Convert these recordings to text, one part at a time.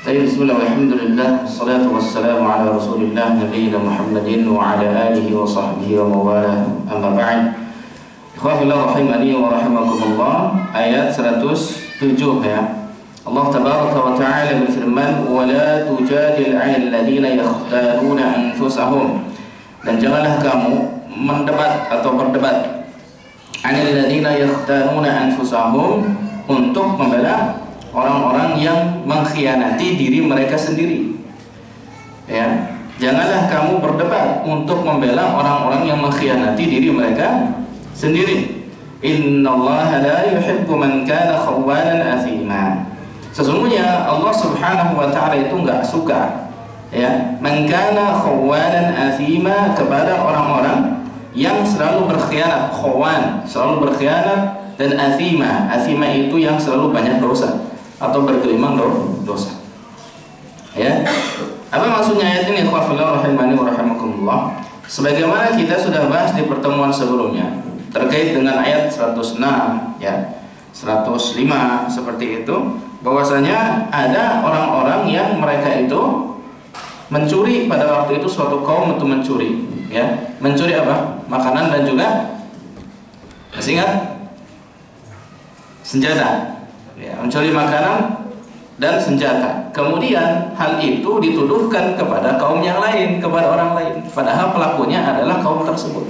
Bismillah, alhamdulillah, wassalatu wassalamu ala rasulillah nabiyina Muhammadin wa ala alihi wa sahbihi wa mawala, amma ba'd. Ikhwafillah rahimani wa rahimakumullah. Ayat 107 ya. Allah tabaraka wa ta'ala berfirman, wa la tujadil 'anil ladzina yakhtaruna anfusahum. Dan janganlah kamu mendebat atau berdebat 'anil ladzina yakhtaruna anfusahum, untuk membela orang-orang yang mengkhianati diri mereka sendiri. Ya, janganlah kamu berdebat untuk membela orang-orang yang mengkhianati diri mereka sendiri. Innallaha la yuhibbu man kana khawanan athima. Sesungguhnya Allah Subhanahu wa taala itu enggak suka ya, man kana khawanan athima, kepada orang-orang yang selalu berkhianat. Khawan, selalu berkhianat, dan athima, athima itu yang selalu banyak dosa atau bergelimang dosa. Ya. Apa maksudnya ayat ini? Ikhwafillah rahimani wa rahimakumullah. Sebagaimana kita sudah bahas di pertemuan sebelumnya terkait dengan ayat 106 ya, 105 seperti itu, bahwasanya ada orang-orang yang mereka itu mencuri pada waktu itu, suatu kaum itu mencuri ya. Mencuri apa? Makanan dan juga, masih ingat? Senjata. Ya, mencuri makanan dan senjata. Kemudian hal itu dituduhkan kepada kaum yang lain, kepada orang lain, padahal pelakunya adalah kaum tersebut.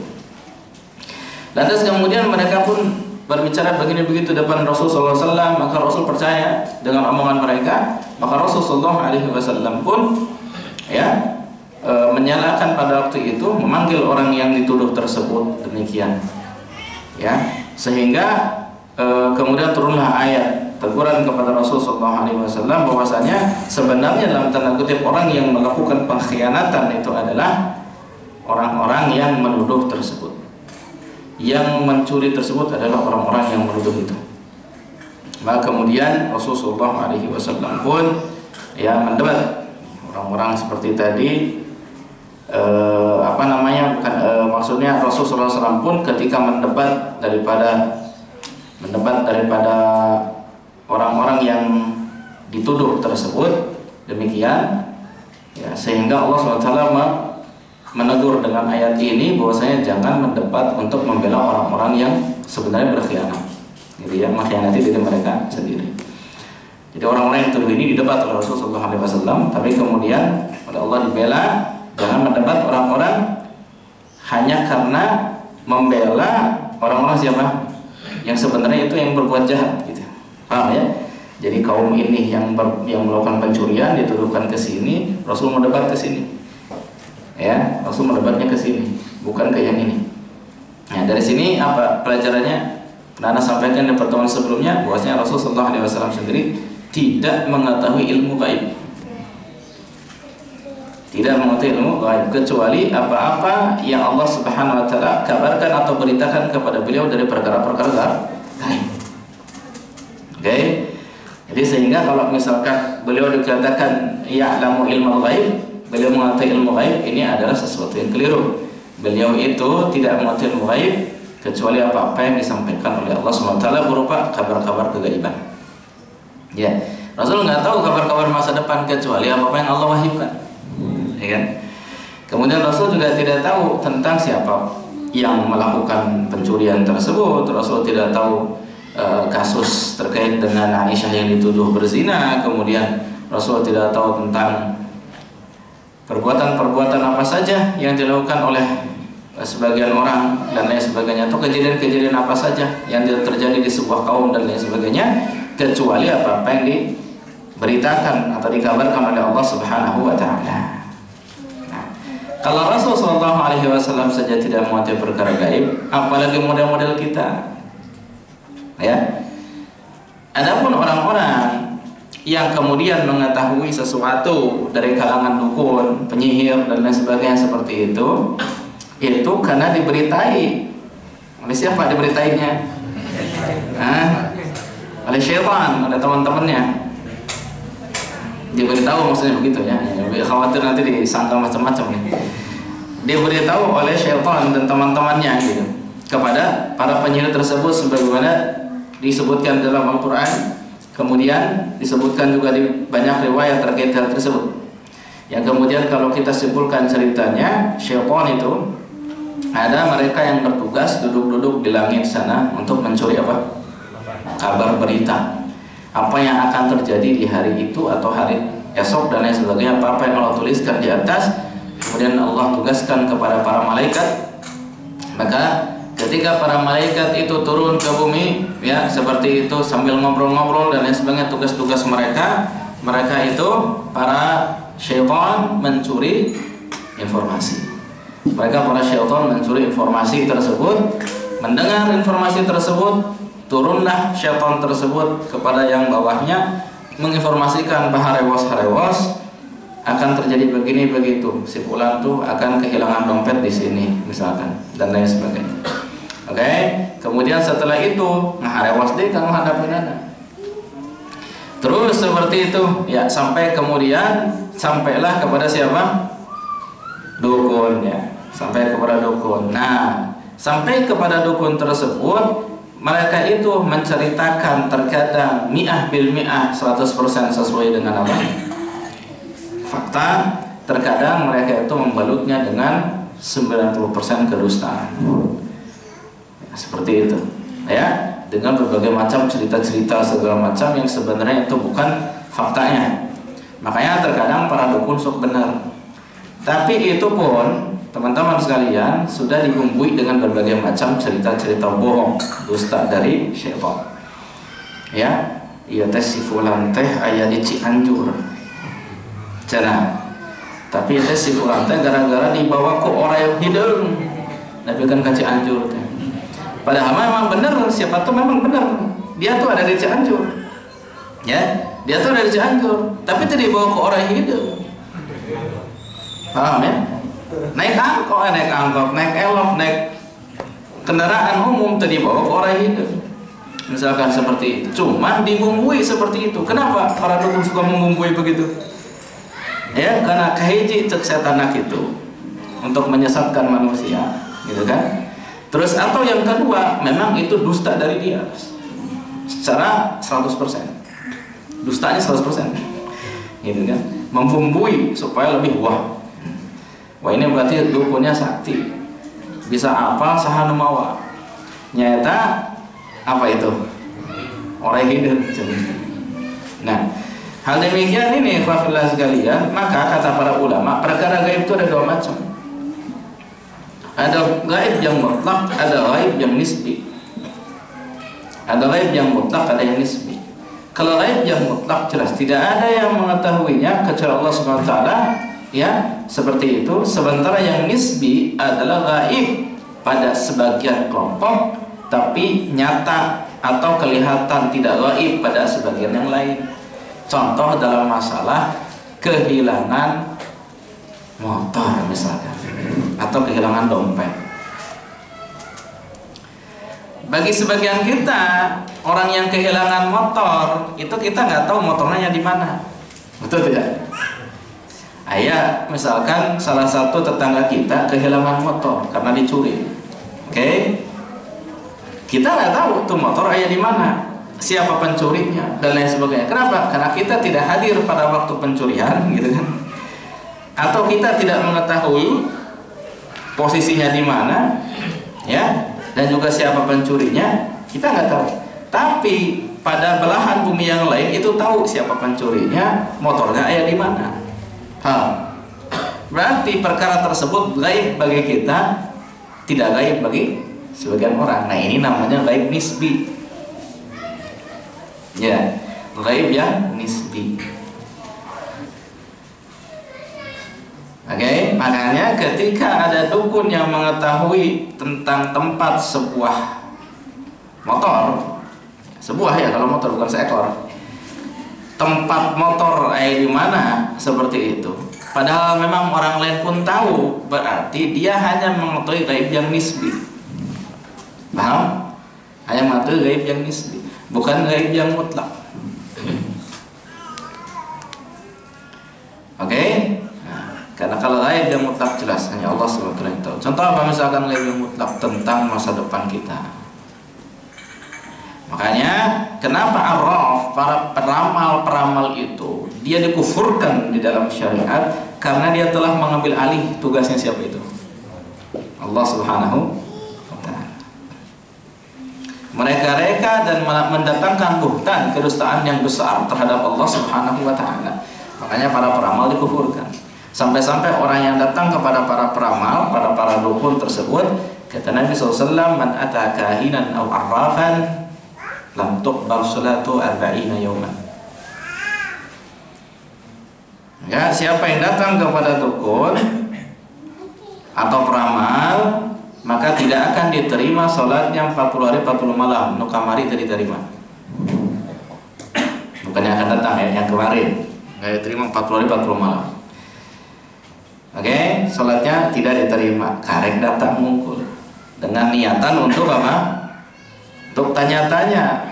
Lantas kemudian mereka pun berbicara begini begitu depan Rasulullah SAW, maka Rasul percaya dengan omongan mereka. Maka Rasulullah SAW pun ya menyalahkan pada waktu itu, memanggil orang yang dituduh tersebut demikian. Ya, sehingga kemudian turunlah ayat teguran kepada Rasulullah SAW bahwasanya sebenarnya dalam tanda kutip orang yang melakukan pengkhianatan itu adalah orang-orang yang menuduh tersebut. Yang mencuri tersebut adalah orang-orang yang menuduh itu. Maka kemudian Rasulullah SAW pun ya mendebat orang-orang seperti tadi. Maksudnya Rasulullah SAW pun ketika mendebat daripada orang-orang yang dituduh tersebut demikian ya, sehingga Allah SWT menegur dengan ayat ini bahwasanya jangan mendebat untuk membela orang-orang yang sebenarnya berkhianat, gitu ya, mengkhianati diri mereka sendiri. Jadi orang-orang yang tuduh ini didebat oleh Rasulullah SAW, tapi kemudian oleh Allah dibela. Jangan mendebat orang-orang hanya karena membela orang-orang siapa yang sebenarnya itu yang berbuat jahat, gitu. Paham ya? Jadi kaum ini yang melakukan pencurian dituduhkan ke sini, Rasul mendebat ke sini. Ya, Rasul mendebatnya ke sini, bukan ke yang ini. Nah, dari sini apa pelajarannya? Nah, Anda sampaikan di pertemuan sebelumnya bahwasanya Rasulullah SAW sendiri tidak mengetahui ilmu gaib. Tidak mengetahui ilmu gaib kecuali apa-apa yang Allah Subhanahu wa taala kabarkan atau beritakan kepada beliau dari perkara-perkara gaib. Oke. Jadi sehingga kalau misalkan beliau dikatakan ya'lamu ilmu ghaib, beliau mengetahui ilmu ghaib, ini adalah sesuatu yang keliru. Beliau itu tidak mengetahui ilmu ghaib kecuali apa-apa yang disampaikan oleh Allah SWT berupa kabar-kabar kegaiban. Ya, Rasul nggak tahu kabar-kabar masa depan kecuali apa-apa yang Allah wahyukan. Ya kan? Kemudian Rasul juga tidak tahu tentang siapa yang melakukan pencurian tersebut. Rasul tidak tahu kasus terkait dengan Aisyah yang dituduh berzina. Kemudian Rasul tidak tahu tentang perbuatan-perbuatan apa saja yang dilakukan oleh sebagian orang dan lain sebagainya, atau kejadian-kejadian apa saja yang terjadi di sebuah kaum dan lain sebagainya, kecuali apa yang diberitakan atau dikabarkan oleh Allah Subhanahu wa taala. Nah, kalau Rasul SAW saja tidak mengetahui perkara gaib, apalagi model-model kita. Ya. Adapun orang-orang yang kemudian mengetahui sesuatu dari kalangan dukun, penyihir dan lain sebagainya seperti itu karena diberitai. Oleh siapa diberitainya? Oleh syaitan, oleh teman-temannya. Diberitahu maksudnya begitu ya. Khawatir nanti disangka macam-macam nih. Diberitahu oleh syaitan dan teman-temannya gitu kepada para penyihir tersebut sebagaimana disebutkan dalam Al-Quran. Kemudian disebutkan juga di banyak riwayat terkait hal tersebut. Yang kemudian kalau kita simpulkan ceritanya, syaitan itu ada mereka yang bertugas duduk-duduk di langit sana untuk mencuri apa? Kabar berita. Apa yang akan terjadi di hari itu atau hari esok dan lain sebagainya, apa yang Allah tuliskan di atas, kemudian Allah tugaskan kepada para malaikat. Maka ketika para malaikat itu turun ke bumi, ya seperti itu sambil ngobrol-ngobrol dan lain sebagainya, tugas-tugas mereka itu para syaitan mencuri informasi. Mereka para syaitan mencuri informasi tersebut, mendengar informasi tersebut, turunlah syaitan tersebut kepada yang bawahnya menginformasikan harewas akan terjadi begini begitu, si fulan tuh akan kehilangan dompet di sini misalkan dan lain sebagainya. Oke, kemudian setelah itu ngaharewas deh kamu hadapin ada. Terus seperti itu ya sampai kemudian sampailah kepada siapa? Dukun ya, sampai kepada dukun. Nah, sampai kepada dukun tersebut mereka itu menceritakan terkadang mi'ah bil mi'ah 100% sesuai dengan apa? Fakta. Terkadang mereka itu membalutnya dengan 90% kedustaan. Seperti itu ya, dengan berbagai macam cerita-cerita segala macam yang sebenarnya itu bukan faktanya. Makanya terkadang para dukun sok benar, tapi itu pun teman-teman sekalian sudah dibumbui dengan berbagai macam cerita-cerita bohong, dusta dari syaitan. Ya, iya teh si fulan teh aya di Cianjur cenah, tapi teh si fulan teh gara-gara dibawa ke orang hidung tapi kan ke Cianjur teh. Padahal memang benar, siapa tuh memang benar, dia tuh ada di Cianjur, ya, dia tuh ada di Cianjur, tapi itu dibawa ke orang hidung, paham ya? Naik angkot, naik elok, naik kendaraan umum tadi dibawa ke orang hidung, misalkan seperti itu. Cuma dibumbui seperti itu. Kenapa para dukun suka membumbui begitu? Ya, karena kahiji cek setanak itu untuk menyesatkan manusia, gitu kan? Terus atau yang kedua, memang itu dusta dari dia secara 100%. Dustanya 100%. Gitu kan? Membumbui supaya lebih wah. Wah, ini berarti dukunnya sakti. Bisa apa sahanu mawa. Nyata apa itu? Orang hidup. Nah, hal demikian ini khafillah sekalian, maka kata para ulama, perkara gaib itu ada dua macam. Ada gaib yang mutlak, ada gaib yang nisbi. Ada gaib yang mutlak, ada yang nisbi. Kalau gaib yang mutlak jelas tidak ada yang mengetahuinya kecuali Allah Subhanahu wa taala, ya, seperti itu. Sementara yang nisbi adalah gaib pada sebagian kelompok tapi nyata atau kelihatan tidak gaib pada sebagian yang lain. Contoh dalam masalah kehilangan motor misalkan, atau kehilangan dompet. Bagi sebagian kita, orang yang kehilangan motor itu kita nggak tahu motornya di mana, betul tidak? Ayah, misalkan salah satu tetangga kita kehilangan motor karena dicuri, oke? Kita nggak tahu tuh motor ayah di mana, siapa pencurinya dan lain sebagainya. Kenapa? Karena kita tidak hadir pada waktu pencurian, gitu kan? Atau kita tidak mengetahui posisinya di mana, ya, dan juga siapa pencurinya, kita nggak tahu. Tapi pada belahan bumi yang lain itu tahu siapa pencurinya, motornya ada di mana. Berarti perkara tersebut gaib bagi kita, tidak gaib bagi sebagian orang. Nah, ini namanya gaib nisbi. Ya, gaib yang nisbi. Oke, makanya ketika ada dukun yang mengetahui tentang tempat sebuah motor, sebuah ya kalau motor bukan seekor, tempat motor di mana seperti itu. Padahal memang orang lain pun tahu, berarti dia hanya mengetahui gaib yang nisbi. Paham? Hanya mengetahui gaib yang nisbi, bukan gaib yang mutlak. Oke? Karena kalau gaib yang mutlak jelas hanya Allah SWT yang tahu. Contoh apa misalkan gaib yang mutlak tentang masa depan kita. Makanya kenapa arraf, para peramal-peramal itu dia dikufurkan di dalam syariat? Karena dia telah mengambil alih tugasnya siapa itu? Allah Subhanahu wa ta'ala. Mereka reka dan mendatangkan buhtan, kedustaan yang besar terhadap Allah Subhanahu wa ta'ala. Makanya para peramal dikufurkan. Sampai-sampai orang yang datang kepada para peramal, pada para dukun tersebut, kata Nabi SAW, man ata kahinan aw arrafan lam tuqbal salatu 40 yawman. Ya, siapa yang datang kepada dukun atau peramal, maka tidak akan diterima salatnya 40 hari 40 malam. Nu kamari tadi terima. Bukannya akan datang ya, yang kemarin. Enggak diterima 40 hari 40 malam. Oke, salatnya tidak diterima. Karek datang mungkul dengan niatan untuk apa? Untuk tanya-tanya,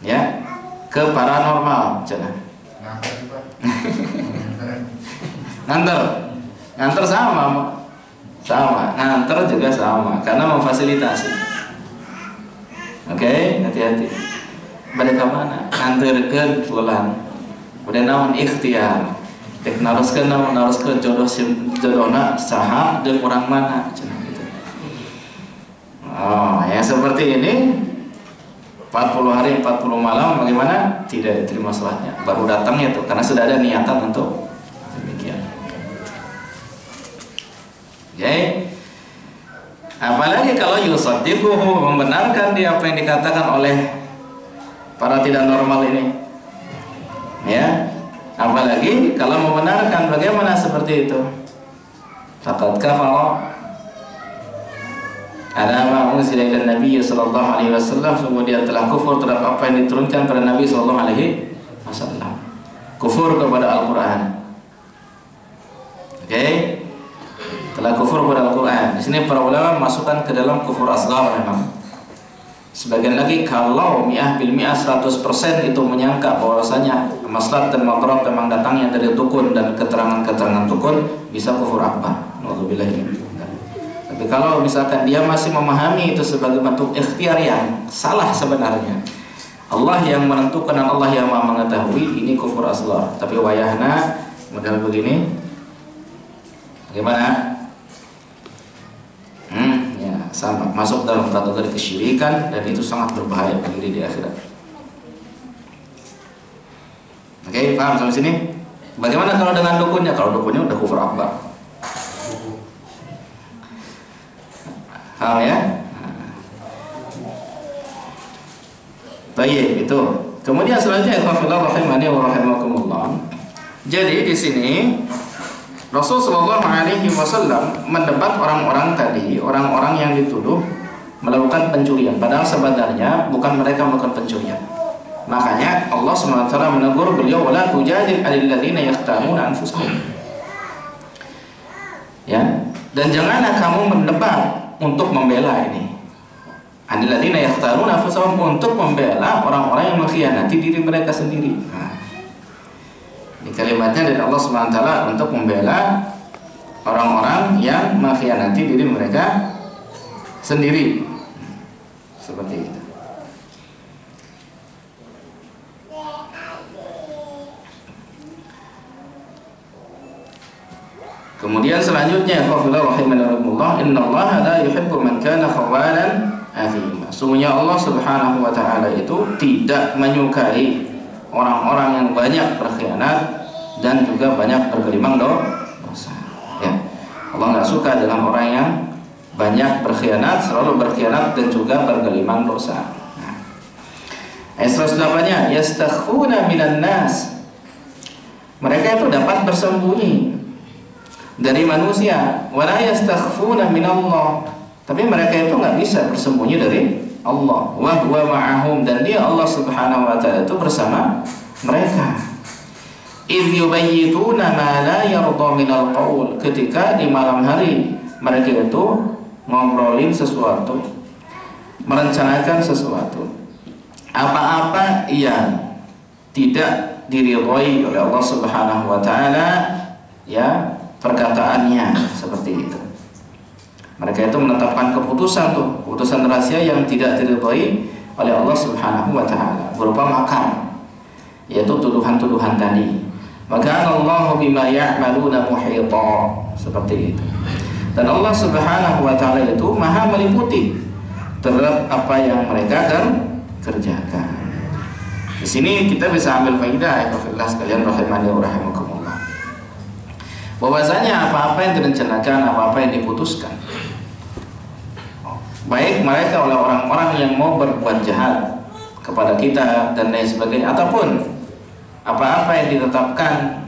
ya, ke paranormal, jangan. Nganter sama, nganter juga sama, karena memfasilitasi. Oke, hati-hati. Balik ke mana? Nganter ke pulang. Udah naon ikhtiar. Dek naruskeun jodohna saha jeung urang mana, cenah gitu. Oh, ya seperti ini 40 hari 40 malam bagaimana? Tidak diterima salatnya. Baru datangnya tuh karena sudah ada niatan untuk demikian. Oke. Apalagi kalau yusaddiquhu, membenarkan dia apa yang dikatakan oleh para tidak normal ini. Ya. Apalagi kalau membenarkan, bagaimana seperti itu? Faqad kafara ala ma unzila ila Nabi sallallahu alaihi wasallam, sungguh dia telah kufur terhadap apa yang diturunkan pada Nabi sallallahu alaihi wasallam. Kufur kepada Al-Qur'an. Oke? Telah kufur kepada Al-Qur'an. Di sini para ulama masukkan ke dalam kufur asghar memang. Sebagian lagi kalau mi'ah bil mi'ah 100% itu menyangka bahwasanya maslahat dan madarat memang datangnya dari dukun dan keterangan-keterangan dukun, bisa kufur akbar. Nauzubillah. Tapi kalau misalkan dia masih memahami itu sebagai bentuk ikhtiar yang salah sebenarnya, Allah yang menentukan dan Allah yang Maha mengetahui, ini kufur asghar. Tapi wayahna model begini, bagaimana? Sama, masuk dalam kategori kesyirikan, dan itu sangat berbahaya bagi diri di akhirat. Oke, paham sampai sini? Bagaimana kalau dengan dukunnya? Kalau dukunnya udah kufur akbar. Paham ya? Baik, itu. Kemudian selanjutnya, ikhwafillah rahimani wa rahimakumullah. Jadi di sini Rasulullah SAW mendebat orang-orang tadi, orang-orang yang dituduh melakukan pencurian, padahal sebenarnya bukan mereka melakukan pencurian. Makanya Allah SWT menegur beliau, wala tujadil 'alal ladzina yahtamuna anfusahum. Ya, dan janganlah kamu mendebat untuk membela ini. 'Alal ladzina yahtamuna anfusahum, untuk membela orang-orang yang mengkhianati diri mereka sendiri. Ini kalimatnya dari Allah SWT untuk membela orang-orang yang mengkhianati diri mereka sendiri. Seperti itu. Kemudian selanjutnya, innallaha la yuhibbu man kana khawalan athima. Sungguhnya Allah Subhanahu wa ta'ala itu tidak menyukai orang-orang yang banyak berkhianat dan juga banyak bergelimang dosa. Ya, Allah nggak suka dengan orang yang banyak berkhianat, selalu berkhianat dan juga bergelimang dosa. Nah, ayat 108-nya, yastakhfuna minan nas. Mereka itu dapat bersembunyi dari manusia, wala yastakhfuna minallah. Tapi mereka itu nggak bisa bersembunyi dari Allah. Wa huwa ma'ahum, dan dia Allah Subhanahu wa ta'ala itu bersama mereka. Idh yubayyituna ma la yarda minal qaul, ketika di malam hari mereka itu ngobrolin sesuatu, merencanakan sesuatu, apa-apa yang tidak diridhoi oleh Allah Subhanahu wa ta'ala, ya, perkataannya seperti itu. Mereka itu menetapkan keputusan rahasia yang tidak diridhoi oleh Allah Subhanahu wa taala berupa makar, yaitu tuduhan-tuduhan tadi. Maka Allah bima ya'maluna muhita, seperti itu. Dan Allah Subhanahu wa taala itu Maha meliputi terhadap apa yang mereka kerjakan. Di sini kita bisa ambil faidah, ya sekalian rahimani wa rahimakumullah. Bahwasanya apa-apa yang direncanakan, apa-apa yang diputuskan, baik mereka oleh orang-orang yang mau berbuat jahat kepada kita dan lain sebagainya, ataupun apa-apa yang ditetapkan,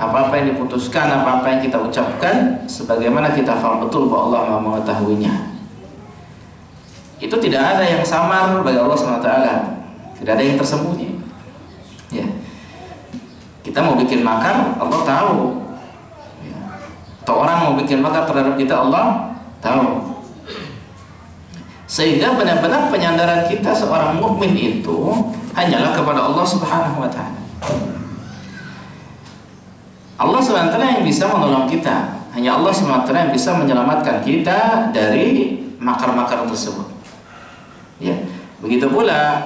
apa-apa yang diputuskan, apa-apa yang kita ucapkan, sebagaimana kita faham betul bahwa Allah Maha mengetahuinya. Itu tidak ada yang samar bagi Allah SWT, tidak ada yang tersembunyi. Ya. Kita mau bikin makar, Allah tahu. Ya. Atau orang mau bikin makar terhadap kita, Allah tahu. Sehingga benar-benar penyandaran kita seorang mukmin itu hanyalah kepada Allah Subhanahu wa taala. Allah SWT yang bisa menolong kita. Hanya Allah SWT yang bisa menyelamatkan kita dari makar-makar tersebut. Ya, begitu pula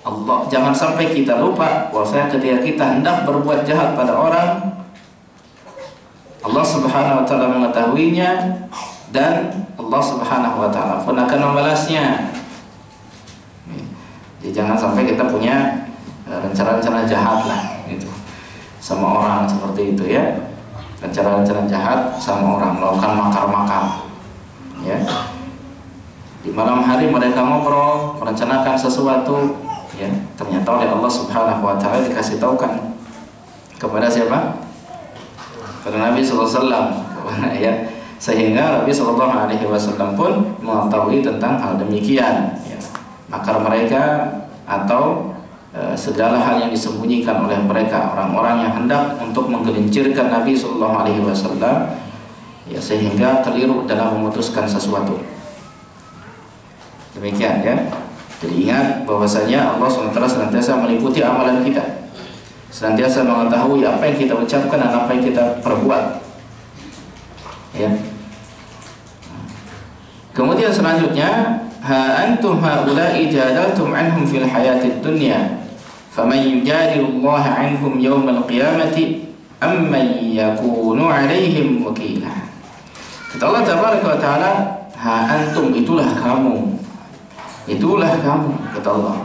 Allah, jangan sampai kita lupa bahwasanya ketika kita hendak berbuat jahat pada orang, Allah Subhanahu wa taala mengetahuinya dan Allah Subhanahu wa taala pun akan membalasnya. Jadi jangan sampai kita punya rencana-rencana jahat lah gitu sama orang, seperti itu ya. Rencana-rencana jahat sama orang, melakukan makar-makar. Ya. Di malam hari mereka ngobrol, merencanakan sesuatu, ya, ternyata oleh Allah Subhanahu wa taala dikasih tahukan kepada siapa? Kepada Nabi sallallahu alaihi wasallam, ya. Sehingga Nabi sallallahu alaihi wasallam pun mengetahui tentang hal demikian, ya. Makar mereka atau segala hal yang disembunyikan oleh mereka, orang-orang yang hendak untuk menggelincirkan Nabi sallallahu alaihi wasallam, ya, sehingga keliru dalam memutuskan sesuatu. Demikian ya. Jadi ingat bahwasanya Allah SWT senantiasa meliputi amalan kita, senantiasa mengetahui apa yang kita ucapkan dan apa yang kita perbuat. Ya. Kemudian selanjutnya, ha antum haula'i jadaltum anhum fil hayatid dunya, faman yujadilullaha anhum yawmal qiyamati amman yakunu 'alaihim wakila. Kata Allah tabaraka wa taala, ha antum, itulah kamu. Itulah kamu, kata Allah.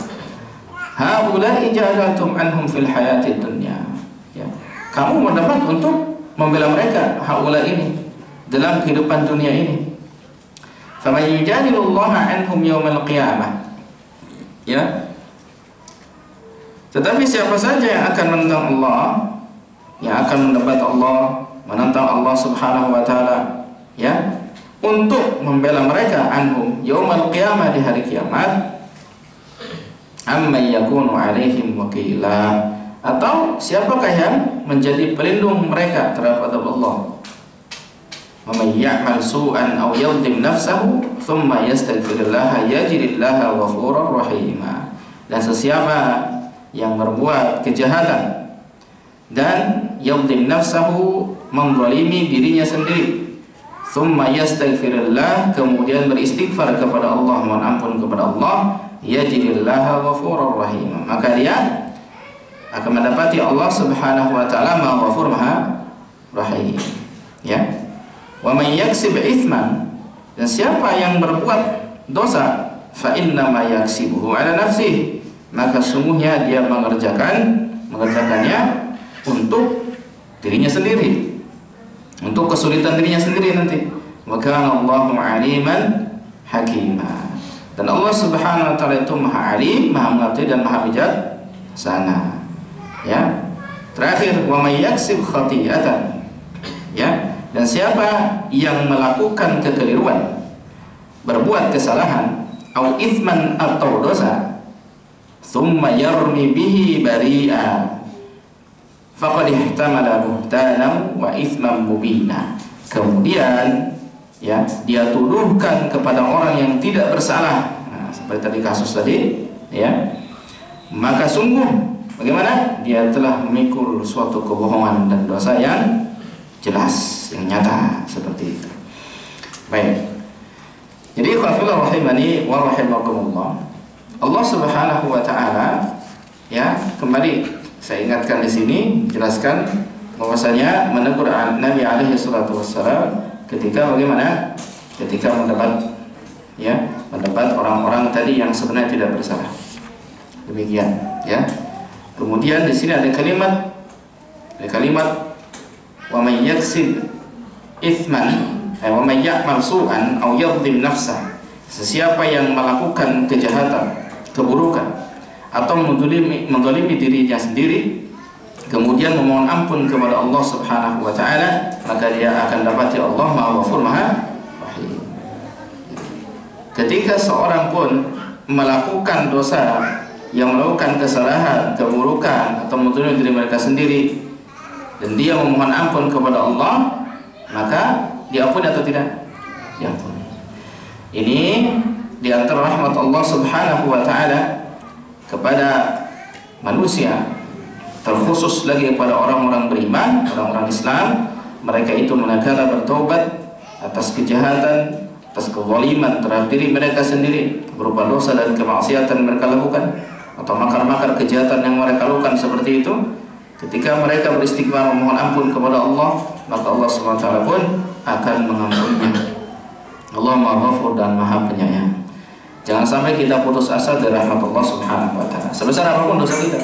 Haulai jadaltum anhum fil hayatid dunya. Ya. Kamu mendapat untuk membela mereka, haula ini, dalam kehidupan dunia ini. Faman yujadilullaha anhum yaumal qiyamah. Ya. Tetapi siapa saja yang akan menentang Allah, yang akan mendebat Allah, menentang Allah Subhanahu wa taala, ya, untuk membela mereka anhum yaumal qiyamah, di hari kiamat, amma yakunu alaihim wakila, atau siapakah yang menjadi pelindung mereka terhadap azab Allah. Wa may ya'mal su'an aw yadhlim nafsahu thumma yastaghfirullah yajidillaha ghafurur rahima. Dan sesiapa yang berbuat kejahatan dan yadhlim nafsahu, menzalimi dirinya sendiri, thumma yastaghfirullah, kemudian beristighfar kepada Allah, mohon ampun kepada Allah, yajidillaha ghafurur rahim, maka dia akan mendapati Allah Subhanahu wa taala Maha Ghafur Maha Rahim. Ya. Wa may yaksib itsman, dan siapa yang berbuat dosa, fa inna ma yaksibuhu ala nafsihi, maka sungguhnya dia mengerjakannya untuk dirinya sendiri, untuk kesulitan dirinya sendiri nanti. Wa kana Allahu 'aliman hakima. Dan Allah Subhanahu wa taala itu Maha Alim, Maha mengerti dan Maha bijaksana. Ya. Terakhir, wa may yaksib khati'atan. Ya. Dan siapa yang melakukan kekeliruan, berbuat kesalahan, au itsman, atau dosa, thumma yarmi bihi bari'a, faqad ihtamala buhtanan wa itsman mubina. Kemudian ya, dia tuduhkan kepada orang yang tidak bersalah, nah, seperti tadi kasus tadi, ya, maka sungguh bagaimana dia telah memikul suatu kebohongan dan dosa yang jelas, yang nyata, seperti itu. Baik. Jadi khafillah rahimani wa rahimakumullah, Allah Subhanahu wa taala, ya, kembali saya ingatkan di sini, jelaskan bahwasanya menegur Nabi alaihi salatu wassalam ketika bagaimana? Ketika mendapat orang-orang tadi yang sebenarnya tidak bersalah. Demikian, ya. Kemudian di sini ada kalimat wa may yaksib ithman wa may ya'mal su'an aw yadhlim nafsah. Sesiapa yang melakukan kejahatan, keburukan atau menzalimi dirinya sendiri kemudian memohon ampun kepada Allah Subhanahu wa taala, maka dia akan dapati Allah Maha Ghafur Maha Rahim. Ketika seorang pun melakukan dosa, yang melakukan kesalahan, keburukan atau menzalimi diri mereka sendiri dan dia memohon ampun kepada Allah, maka diampuni atau tidak? Diampuni. Ini di antara rahmat Allah Subhanahu wa taala kepada manusia, terkhusus lagi kepada orang-orang beriman, orang-orang Islam. Mereka itu manakala bertobat atas kejahatan, atas kezaliman terhadap diri mereka sendiri berupa dosa dan kemaksiatan mereka lakukan, atau makar-makar kejahatan yang mereka lakukan seperti itu, ketika mereka beristighfar memohon ampun kepada Allah, maka Allah SWT pun akan mengampuninya. Allah Maha Ghafur dan Maha Penyayang. Jangan sampai kita putus asa dari rahmat Allah Subhanahu wa taala, sebesar apapun dosa kita.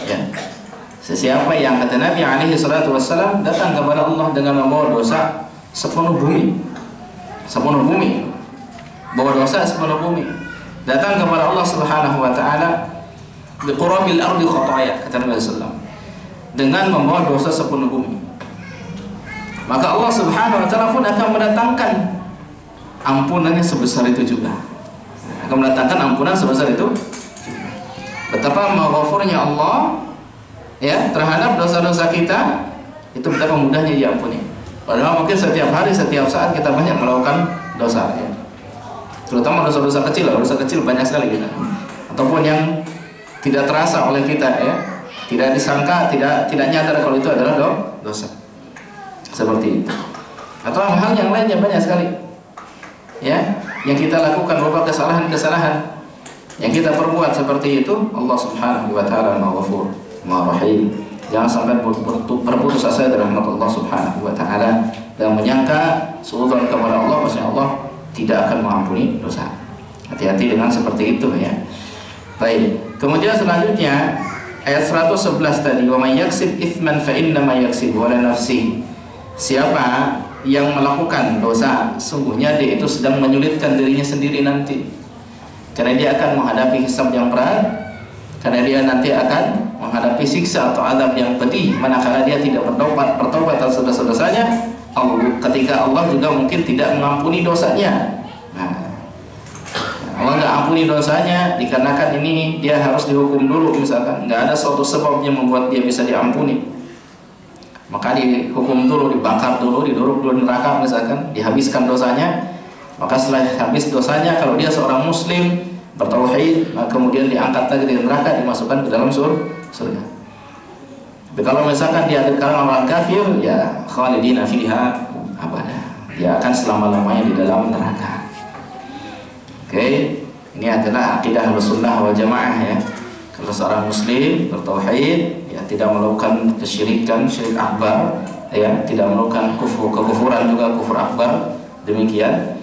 Ya. Sesiapa yang kata Nabi alaihi salatu wassalam datang kepada Allah dengan membawa dosa sepenuh bumi, bawa dosa sepenuh bumi, datang kepada Allah Subhanahu wa taala biqurabil ardi khataya, kata Nabi sallallahu, dengan membawa dosa sepenuh bumi, maka Allah Subhanahu wa taala pun akan mendatangkan ampunannya sebesar itu juga. Akan mendatangkan ampunan sebesar itu. Betapa maghfurnya Allah, ya, terhadap dosa-dosa kita, itu betapa mudahnya diampuni. Padahal mungkin setiap hari, setiap saat kita banyak melakukan dosa, ya. Terutama dosa-dosa kecil, dosa kecil banyak sekali kita. Ataupun yang tidak terasa oleh kita, ya, tidak disangka, tidak nyadar kalau itu adalah dosa. Seperti itu. Atau hal-hal yang lainnya banyak sekali, ya, yang kita lakukan berupa kesalahan-kesalahan yang kita perbuat seperti itu. Allah Subhanahu wa taala Maha Ghafur Maha Rahim. Jangan sampai berputus asa dari rahmat Allah Subhanahu wa taala dan menyangka suudzon kepada Allah, maksudnya Allah tidak akan mengampuni dosa. Hati-hati dengan seperti itu, ya. Baik. Kemudian selanjutnya ayat 111 tadi, wa may yaksib itsman fa inna ma yaksibu ala nafsi. Siapa yang melakukan dosa, sungguhnya dia itu sedang menyulitkan dirinya sendiri nanti, karena dia akan menghadapi hisab yang berat, karena dia nanti akan menghadapi siksa atau azab yang pedih manakala dia tidak bertobat atas dosa-dosanya. Ketika Allah juga mungkin tidak mengampuni dosanya. Nah, Allah nggak ampuni dosanya dikarenakan ini dia harus dihukum dulu, misalkan nggak ada suatu sebab yang membuat dia bisa diampuni, maka dihukum dulu, dibakar dulu, didorong dulu neraka, misalkan dihabiskan dosanya. Maka setelah habis dosanya, kalau dia seorang muslim bertauhid, maka kemudian diangkat lagi dari neraka, dimasukkan ke dalam surga. Tapi kalau misalkan dia ada orang kafir, ya khalidina fiha abada, dia akan selama-lamanya di dalam neraka. Oke, ini adalah akidah Ahlussunnah wal Jamaah, ya. Kalau seorang muslim bertauhid, ya, tidak melakukan kesyirikan, syirik akbar, ya, tidak melakukan kekufuran juga, kufur akbar, demikian,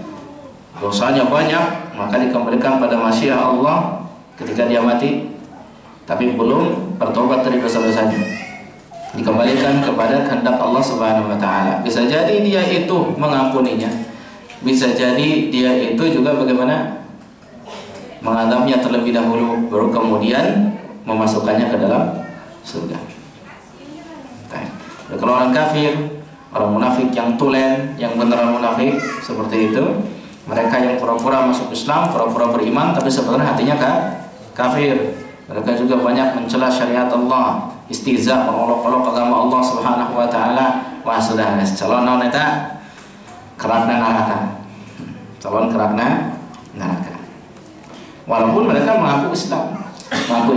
dosanya banyak, maka dikembalikan pada masyiah Allah ketika dia mati, tapi belum bertobat dari dosa-dosanya, dikembalikan kepada kehendak Allah Subhanahu wa taala. Bisa jadi dia itu mengampuninya, bisa jadi dia itu juga bagaimana mengadabnya terlebih dahulu, baru kemudian memasukkannya ke dalam surga. Kalau orang kafir, orang munafik yang tulen, yang beneran munafik seperti itu, mereka yang pura-pura masuk Islam, pura-pura beriman, tapi sebenarnya hatinya kafir. Mereka juga banyak mencela syariat Allah, istihza, mengolok-olok agama Allah Subhanahu wa taala. Wah, sudah calon naon eta kerakna neraka. Calon kerakna neraka. Walaupun mereka mengaku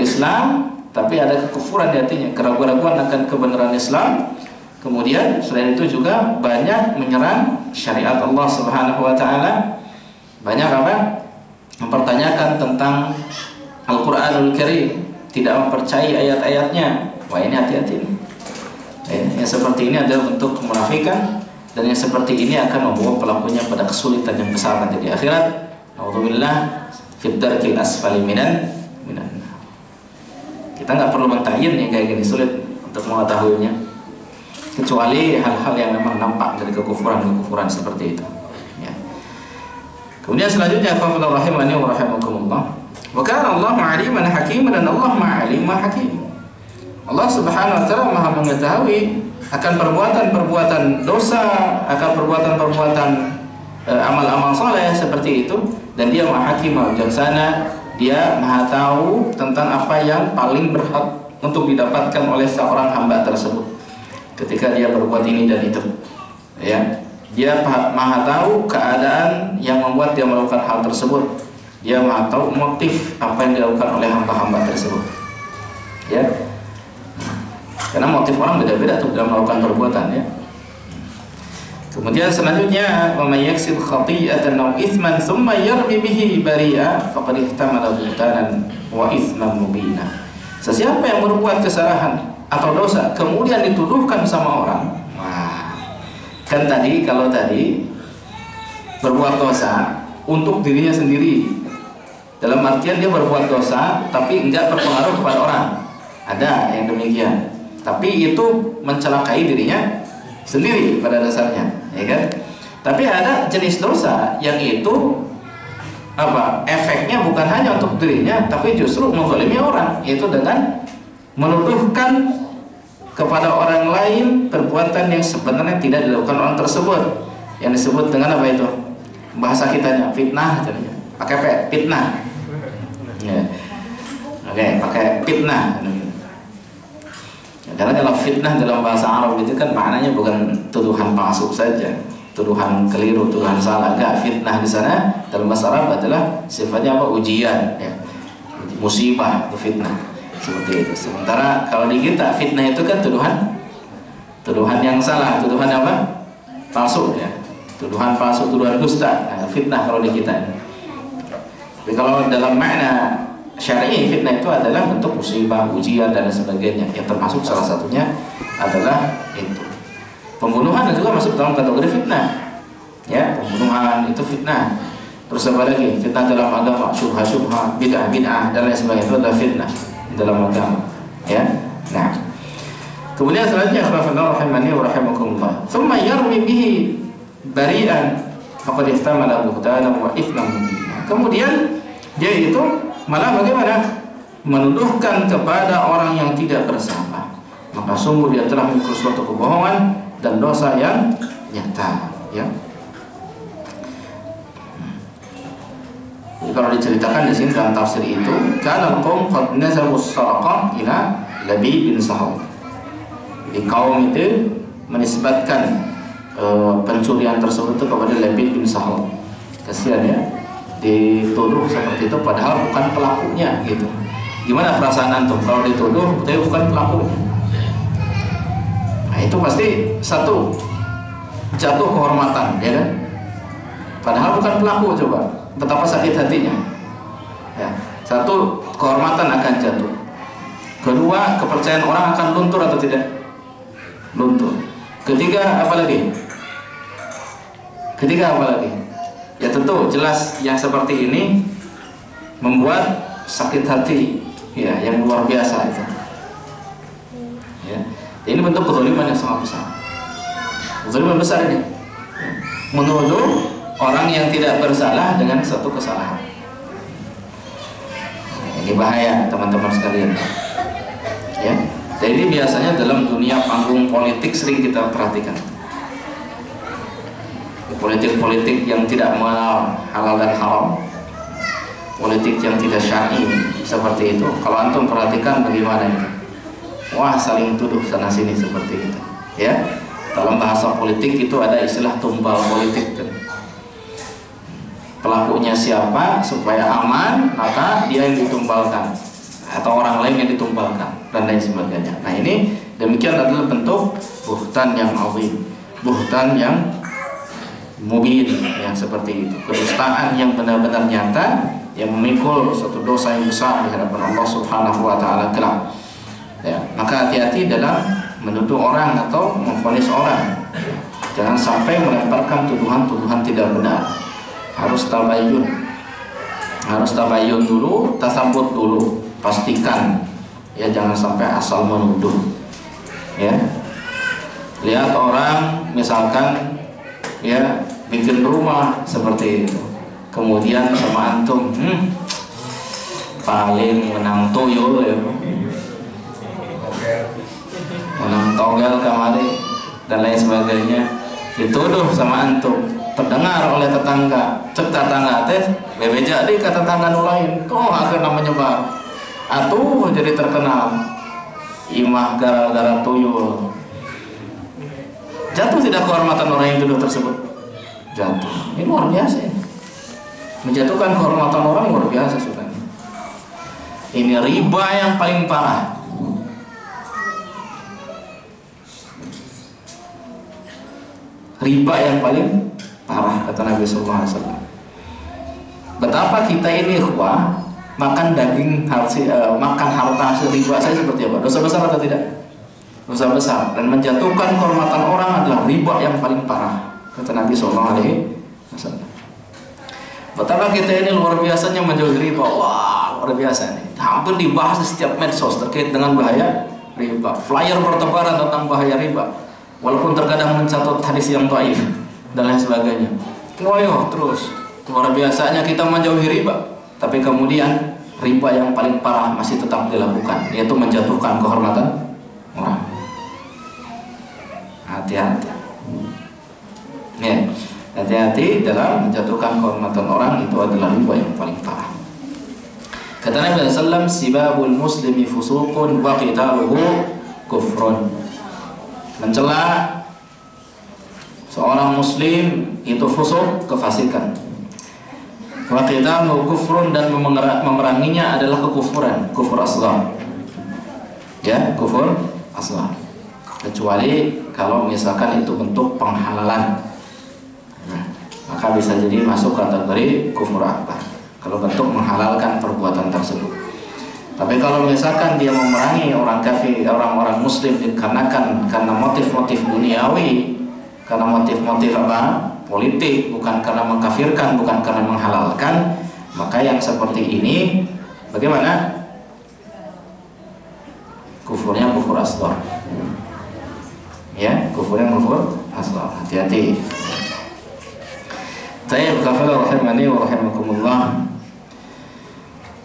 Islam, tapi ada kekufuran di hatinya, keraguan-keraguan akan kebenaran Islam. Kemudian selain itu juga banyak menyerang syariat Allah Subhanahu wa taala. Banyak apa? mempertanyakan tentang Al-Quranul Karim, tidak mempercayai ayat-ayatnya. Wah, ini hati-hati. Yang seperti ini adalah bentuk kemunafikan, dan yang seperti ini akan membawa pelakunya pada kesulitan yang besar nanti di akhirat. Nauzubillah, fid darkil asfali minan. Kita nggak perlu mentayin yang kayak gini, sulit untuk mengetahuinya, kecuali hal-hal yang memang nampak dari kekufuran seperti itu. Ya. Kemudian selanjutnya, qafala rahimani wa rahimakumullah. Wa kana Allahu 'aliman hakiman, dan Allah Maha Alim Maha Hakim. Allah Subhanahu wa taala Maha mengetahui akan perbuatan-perbuatan dosa, akan perbuatan-perbuatan amal-amal saleh seperti itu, dan Dia Maha Hakim, Maha bijaksana. Dia Maha tahu tentang apa yang paling berhak untuk didapatkan oleh seorang hamba tersebut ketika dia berbuat ini dan itu. Ya, Dia Maha tahu keadaan yang membuat dia melakukan hal tersebut. Dia Maha tahu motif apa yang dilakukan oleh hamba-hamba tersebut. Ya, karena motif orang beda-beda tuh dalam melakukan perbuatan, ya. Kemudian selanjutnya, wa may yaksib khati'atan aw itsman tsumma yarmi bihi bari'a faqad ihtamala buhtanan wa itsman mubina. Sesiapa yang berbuat kesalahan atau dosa kemudian dituduhkan sama orang. Wah. Kan tadi, kalau tadi berbuat dosa untuk dirinya sendiri, dalam artian dia berbuat dosa tapi enggak berpengaruh kepada orang. Ada yang demikian. Tapi itu mencelakai dirinya sendiri pada dasarnya, ya kan? Tapi ada jenis dosa yang itu efeknya bukan hanya untuk dirinya, tapi justru menzalimi orang, yaitu dengan menuduhkan kepada orang lain perbuatan yang sebenarnya tidak dilakukan orang tersebut, yang disebut dengan apa itu? Bahasa kitanya fitnah, pakai fitnah. Ya. Oke, pakai fitnah. Karena kalau fitnah dalam bahasa Arab itu kan maknanya bukan tuduhan palsu saja, tuduhan keliru, tuduhan salah. Enggak, fitnah di sana dalam bahasa Arab adalah sifatnya ujian, ya. Musibah itu fitnah, seperti itu. Sementara kalau di kita fitnah itu kan tuduhan yang salah, tuduhan apa? Palsu, ya. Tuduhan palsu, tuduhan dusta. Nah, fitnah kalau di kita. Tapi kalau dalam makna syar'i, fitnah itu adalah bentuk musibah, ujian dan sebagainya. Yang termasuk salah satunya adalah itu. Pembunuhan juga masuk dalam kategori fitnah. Ya, pembunuhan itu fitnah. Terus apa lagi? Fitnah dalam agama, syubhat, bid'ah dan lain sebagainya, itu adalah fitnah dalam agama. Ya. Nah. Kemudian selanjutnya, khafallahu rahimani wa rahimakumullah. Tsumma yarmi bihi bari'an faqad ihtamala buhtanan wa itsman mubina. Kemudian dia itu malah bagaimana? Menuduhkan kepada orang yang tidak bersalah, maka sungguh dia telah memikul suatu kebohongan dan dosa yang nyata, ya. Jadi kalau diceritakan di sini dalam tafsir itu, kana qaum qad nazaru as-saraqah ila Labid bin Sahal. Jadi kaum itu menisbatkan pencurian tersebut itu kepada Labid bin Sahal. Kasihan, ya, dituduh seperti itu padahal bukan pelakunya, gitu. Gimana perasaan antum kalau dituduh tapi bukan pelakunya? Nah, itu pasti satu, jatuh kehormatan, ya kan? Padahal bukan pelaku, coba betapa sakit hatinya, ya. Satu, kehormatan akan jatuh. Kedua, kepercayaan orang akan luntur atau tidak? Luntur. Ketiga, apa lagi? Ya tentu jelas yang seperti ini membuat sakit hati, ya, yang luar biasa itu. Ya. Ini bentuk kezaliman yang sangat besar. Kezaliman besar ini. Menuduh orang yang tidak bersalah dengan satu kesalahan. Ini bahaya, teman-teman sekalian. Ya. Jadi biasanya dalam dunia panggung politik sering kita perhatikan. Politik-politik yang tidak mengenal halal dan haram, politik yang tidak syar'i seperti itu. Kalau antum perhatikan bagaimana itu, wah, saling tuduh sana sini seperti itu, ya. Dalam bahasa politik itu ada istilah tumbal politik. Pelakunya siapa supaya aman, maka dia yang ditumbalkan atau orang lain yang ditumbalkan dan lain sebagainya. Nah, ini demikian adalah bentuk buhtan yang azim, buhtan yang mubin, yang seperti itu, kedustaan yang benar-benar nyata, yang memikul suatu dosa yang besar di hadapan Allah Subhanahu wa taala kelak. Ya, maka hati-hati dalam menuduh orang atau memvonis orang. Jangan sampai melemparkan tuduhan-tuduhan tidak benar. Harus tabayyun. Harus tabayyun dulu, tasabut dulu. Pastikan. Ya, jangan sampai asal menuduh. Ya. Lihat orang misalkan ya bikin rumah seperti itu. Kemudian sama antum, paling menang tuyul ya. Menang togel kemari dan lain sebagainya, dituduh sama antum, terdengar oleh tetangga, cek tetangga teh bebe jadi ke tetangga lain, kok akhirnya menyebar, atuh jadi terkenal, imah gara-gara tuyul. Jatuh tidak kehormatan orang yang tuduh tersebut? Jatuh. Ini luar biasa ya. Menjatuhkan kehormatan orang luar biasa sudah. Ini riba yang paling parah. Riba yang paling parah kata Nabi Sallallahu Alaihi Wasallam. Betapa kita ini ikhwah makan daging makan harta hasil riba saya seperti apa? Dosa besar atau tidak? Dosa besar, dan menjatuhkan kehormatan orang adalah riba yang paling parah kata Nabi Sallallahu Alaihi Wasallam. Betapa kita ini luar biasanya menjauhi riba. Wah, luar biasa nih. Hampir dibahas di setiap medsos terkait dengan bahaya riba. Flyer bertebaran tentang bahaya riba. Walaupun terkadang mencatat hadis yang dhaif dan lain sebagainya. Loyo terus. Luar biasanya kita menjauhi riba. Tapi kemudian riba yang paling parah masih tetap dilakukan, yaitu menjatuhkan kehormatan orang. Hati-hati. Ya, hati-hati dalam menjatuhkan kehormatan orang, itu adalah riba yang paling parah. Kata Nabi sallallahu alaihi wasallam, sibabul muslimi fusuqun wa qitaluhu kufrun. Mencela seorang muslim itu fusuk, kefasikan. Wa qitaluhu kufrun, dan memeranginya adalah kekufuran, kufur asghar. Ya, kufur asghar. Kecuali kalau misalkan itu bentuk penghalalan, maka bisa jadi masuk kategori kufur akbar kalau bentuk menghalalkan perbuatan tersebut. Tapi kalau misalkan dia memerangi orang kafir, orang-orang muslim dikarenakan karena motif-motif duniawi, karena motif-motif apa? Politik, bukan karena mengkafirkan, bukan karena menghalalkan, maka yang seperti ini bagaimana? Kufurnya kufur asghar. Ya, kufurnya kufur asghar. Hati-hati. Tayyib kafala rahimani wa rahimakumullah.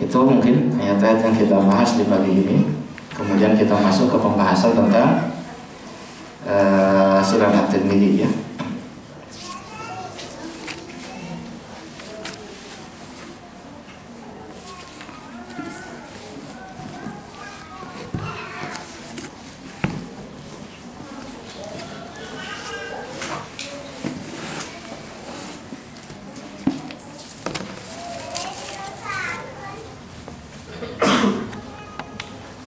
Itu mungkin ayat-ayat yang kita bahas di pagi ini. Kemudian kita masuk ke pembahasan tentang Sunan At-Tirmidzi ya.